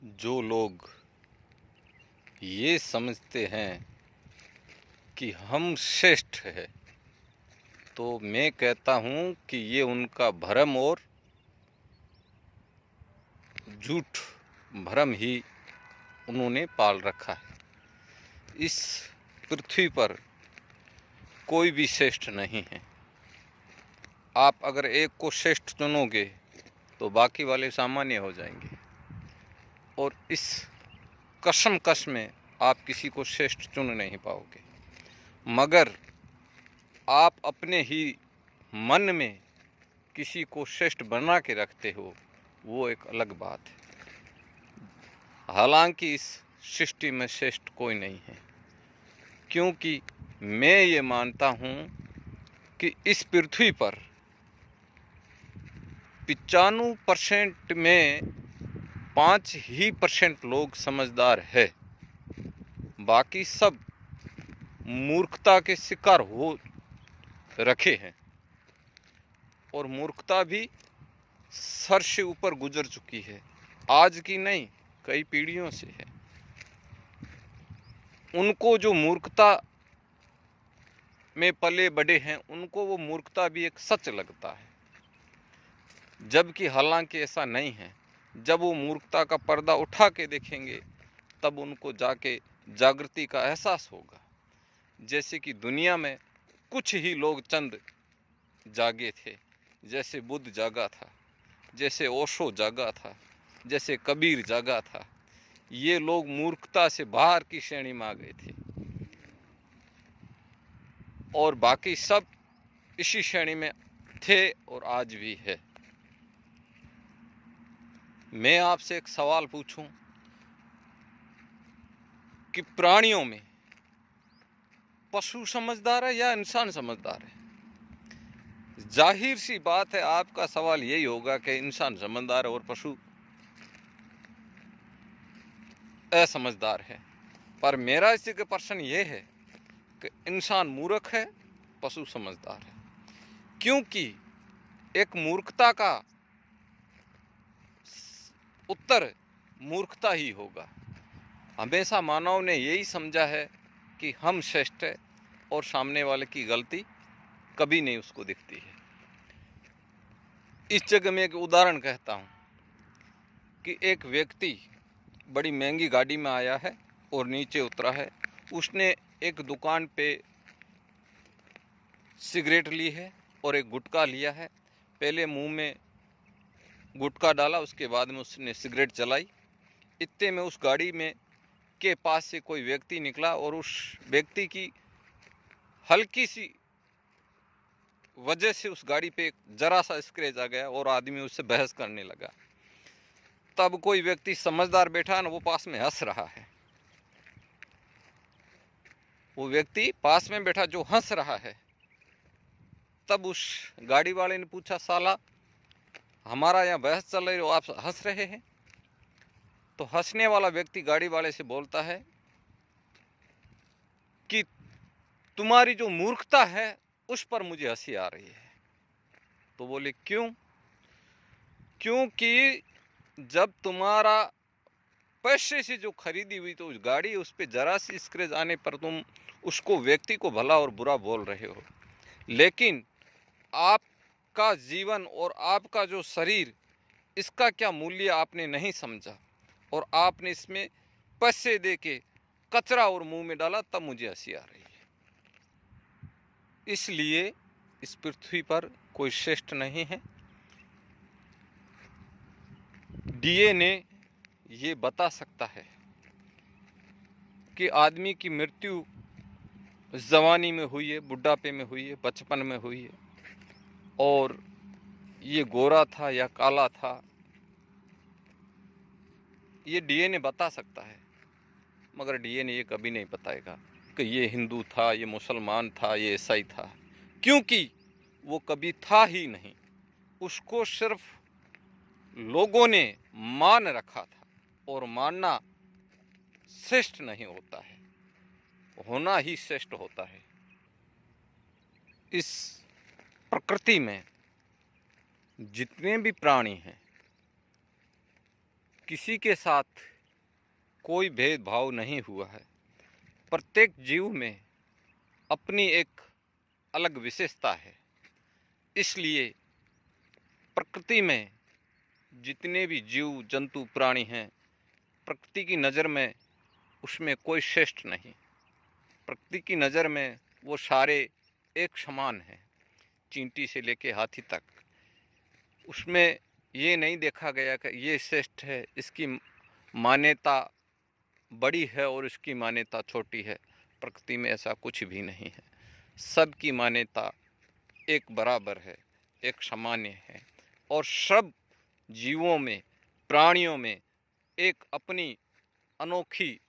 जो लोग ये समझते हैं कि हम श्रेष्ठ है, तो मैं कहता हूँ कि ये उनका भ्रम और झूठ भ्रम ही उन्होंने पाल रखा है। इस पृथ्वी पर कोई भी श्रेष्ठ नहीं है। आप अगर एक को श्रेष्ठ चुनोगे तो बाकी वाले सामान्य हो जाएंगे, और इस कशमकश में आप किसी को श्रेष्ठ चुन नहीं पाओगे। मगर आप अपने ही मन में किसी को श्रेष्ठ बना के रखते हो, वो एक अलग बात है। हालांकि इस सृष्टि में श्रेष्ठ कोई नहीं है, क्योंकि मैं ये मानता हूँ कि इस पृथ्वी पर 95% में 5% लोग समझदार है। बाकी सब मूर्खता के शिकार हो रखे हैं, और मूर्खता भी सर से ऊपर गुजर चुकी है। आज की नहीं, कई पीढ़ियों से है। उनको जो मूर्खता में पले बड़े हैं, उनको वो मूर्खता भी एक सच लगता है, जबकि हालांकि ऐसा नहीं है। जब वो मूर्खता का पर्दा उठा के देखेंगे, तब उनको जाके जागृति का एहसास होगा। जैसे कि दुनिया में कुछ ही लोग चंद जागे थे, जैसे बुद्ध जागा था, जैसे ओशो जागा था, जैसे कबीर जागा था। ये लोग मूर्खता से बाहर की श्रेणी में आ गए थे, और बाकी सब इसी श्रेणी में थे और आज भी है। मैं आपसे एक सवाल पूछूं कि प्राणियों में पशु समझदार है या इंसान समझदार है? जाहिर सी बात है, आपका सवाल यही होगा कि इंसान समझदार है और पशु असमझदार है। पर मेरा इसी का प्रश्न ये है कि इंसान मूर्ख है, पशु समझदार है। क्योंकि एक मूर्खता का उत्तर मूर्खता ही होगा। हमेशा मानव ने यही समझा है कि हम श्रेष्ठ है, और सामने वाले की गलती कभी नहीं उसको दिखती है। इस जगह में एक उदाहरण कहता हूँ कि एक व्यक्ति बड़ी महंगी गाड़ी में आया है और नीचे उतरा है। उसने एक दुकान पे सिगरेट ली है और एक गुटखा लिया है। पहले मुंह में गुटखा डाला, उसके बाद में उसने सिगरेट जलाई। इतने में उस गाड़ी में के पास से कोई व्यक्ति निकला, और उस व्यक्ति की हल्की सी वजह से उस गाड़ी पे जरा सा स्क्रैच आ गया, और आदमी उससे बहस करने लगा। तब कोई व्यक्ति समझदार बैठा ना, वो पास में हंस रहा है। वो व्यक्ति पास में बैठा जो हंस रहा है। तब उस गाड़ी वाले ने पूछा, साला हमारा यहाँ बहस चल रही है, आप हंस रहे हैं? तो हंसने वाला व्यक्ति गाड़ी वाले से बोलता है कि तुम्हारी जो मूर्खता है उस पर मुझे हंसी आ रही है। तो बोले क्यों? क्योंकि जब तुम्हारा पैसे से जो खरीदी हुई तो उस गाड़ी, उस पर जरा सी स्क्रैच आने पर तुम उसको व्यक्ति को भला और बुरा बोल रहे हो, लेकिन आपका जीवन और आपका जो शरीर, इसका क्या मूल्य आपने नहीं समझा, और आपने इसमें पैसे दे के कचरा और मुंह में डाला, तब मुझे हंसी आ रही है। इसलिए इस पृथ्वी पर कोई श्रेष्ठ नहीं है। डीएनए ये बता सकता है कि आदमी की मृत्यु जवानी में हुई है, बुढ़ापे में हुई है, बचपन में हुई है, और ये गोरा था या काला था, ये डीएनए बता सकता है। मगर डीएनए ये कभी नहीं बताएगा कि ये हिंदू था, ये मुसलमान था, ये ईसाई था, क्योंकि वो कभी था ही नहीं। उसको सिर्फ लोगों ने मान रखा था, और मानना श्रेष्ठ नहीं होता है, होना ही श्रेष्ठ होता है। इस प्रकृति में जितने भी प्राणी हैं, किसी के साथ कोई भेदभाव नहीं हुआ है। प्रत्येक जीव में अपनी एक अलग विशेषता है। इसलिए प्रकृति में जितने भी जीव जंतु प्राणी हैं, प्रकृति की नज़र में उसमें कोई श्रेष्ठ नहीं। प्रकृति की नज़र में वो सारे एक समान हैं, चींटी से लेके हाथी तक। उसमें ये नहीं देखा गया कि ये श्रेष्ठ है, इसकी मान्यता बड़ी है और इसकी मान्यता छोटी है। प्रकृति में ऐसा कुछ भी नहीं है। सबकी मान्यता एक बराबर है, एक सामान्य है। और सब जीवों में, प्राणियों में एक अपनी अनोखी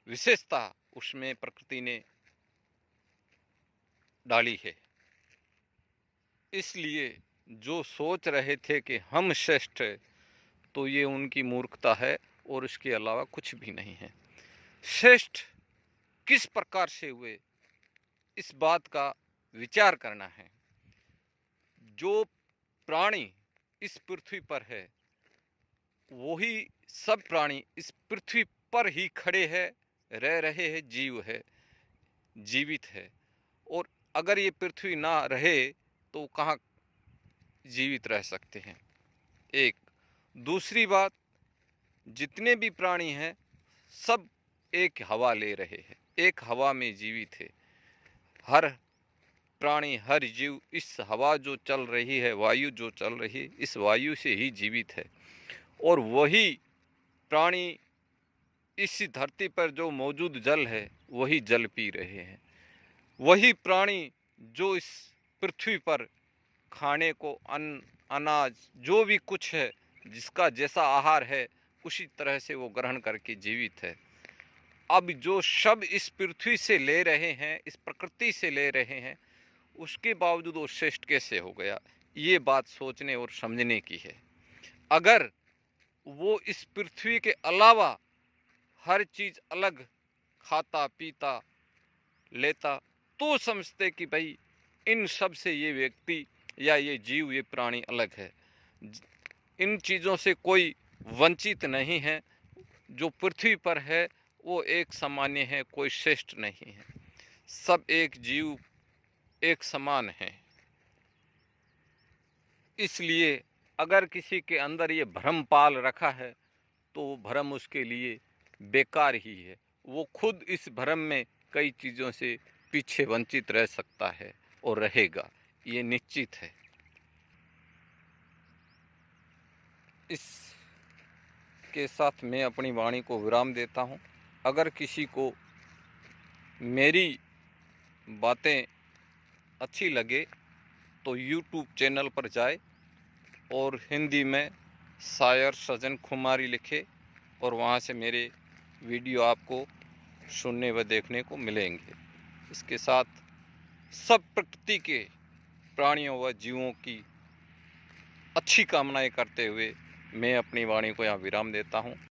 विशेषता उसमें प्रकृति ने डाली है। इसलिए जो सोच रहे थे कि हम श्रेष्ठ हैं, तो ये उनकी मूर्खता है और इसके अलावा कुछ भी नहीं है। श्रेष्ठ किस प्रकार से हुए, इस बात का विचार करना है। जो प्राणी इस पृथ्वी पर है, वही सब प्राणी इस पृथ्वी पर ही खड़े हैं, रह रहे हैं, जीव है, जीवित है। और अगर ये पृथ्वी ना रहे तो कहाँ जीवित रह सकते हैं। एक दूसरी बात, जितने भी प्राणी हैं सब एक हवा ले रहे हैं, एक हवा में जीवित है। हर प्राणी, हर जीव इस हवा जो चल रही है, वायु जो चल रही है, इस वायु से ही जीवित है। और वही प्राणी इस धरती पर जो मौजूद जल है, वही जल पी रहे हैं। वही प्राणी जो इस पृथ्वी पर खाने को अन्न, अनाज, जो भी कुछ है, जिसका जैसा आहार है, उसी तरह से वो ग्रहण करके जीवित है। अब जो सब इस पृथ्वी से ले रहे हैं, इस प्रकृति से ले रहे हैं, उसके बावजूद वो श्रेष्ठ कैसे हो गया, ये बात सोचने और समझने की है। अगर वो इस पृथ्वी के अलावा हर चीज़ अलग खाता पीता लेता, तो समझते कि भाई इन सब से ये व्यक्ति या ये जीव, ये प्राणी अलग है। इन चीज़ों से कोई वंचित नहीं है। जो पृथ्वी पर है वो एक सामान्य है, कोई श्रेष्ठ नहीं है। सब एक जीव, एक समान है। इसलिए अगर किसी के अंदर ये भ्रम पाल रखा है, तो वो भ्रम उसके लिए बेकार ही है। वो खुद इस भ्रम में कई चीज़ों से पीछे वंचित रह सकता है और रहेगा, ये निश्चित है। इसके साथ मैं अपनी वाणी को विराम देता हूँ। अगर किसी को मेरी बातें अच्छी लगे तो यूट्यूब चैनल पर जाए और हिंदी में शायर सजन खुमारी लिखे, और वहाँ से मेरे वीडियो आपको सुनने व देखने को मिलेंगे। इसके साथ सब प्रकृति के प्राणियों व जीवों की अच्छी कामनाएं करते हुए मैं अपनी वाणी को यहाँ विराम देता हूँ।